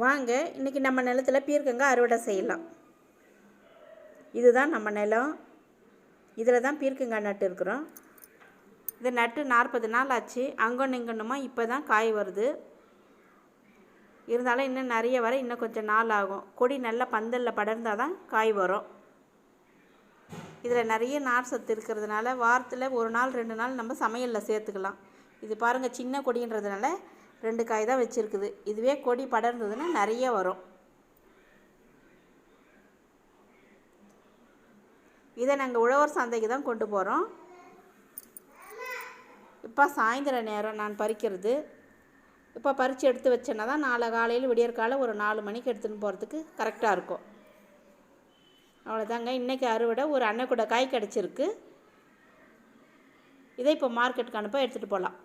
வாங்க இன்றைக்கி நம்ம நிலத்தில் பீர்க்கங்காய் அறுவடை செய்யலாம். இதுதான் நம்ம நிலம். இதில் தான் பீர்க்கங்காய் நட்டு இருக்கிறோம். இது நட்டு 40 நாள் ஆச்சு. அங்கொன்று இங்கொன்னுமா இப்போ தான் காய் வருது. இருந்தாலும் இன்னும் நிறைய வர இன்னும் கொஞ்சம் நாள் ஆகும். கொடி நல்லா பந்தலில் படர்ந்தால் தான் காய் வரும். இதில் நிறைய நார் சத்து இருக்கிறதுனால வாரத்தில் 1 நாள் 2 நாள் நம்ம சமையலில் சேர்த்துக்கலாம். இது பாருங்கள், சின்ன கொடின்றதுனால 2 காய் தான் வச்சுருக்குது. இதுவே கொடி படர்ந்ததுன்னா நிறைய வரும். இதை நாங்கள் உழவர் சந்தைக்கு தான் கொண்டு போகிறோம். இப்போ சாயந்தர நேரம் நான் பறிக்கிறது. இப்போ பறித்து எடுத்து வச்சேன்னா தான் நாளை காலையில் விடியற்காலை ஒரு 4 மணிக்கு எடுத்துன்னு போகிறதுக்கு கரெக்டாக இருக்கும். அவ்வளோதாங்க. இன்றைக்கி அறுவடை ஒரு அன்னைக்கூட காய் கிடச்சிருக்கு. இதை இப்போ மார்க்கெட்டுக்கு அனுப்ப எடுத்துகிட்டு போகலாம்.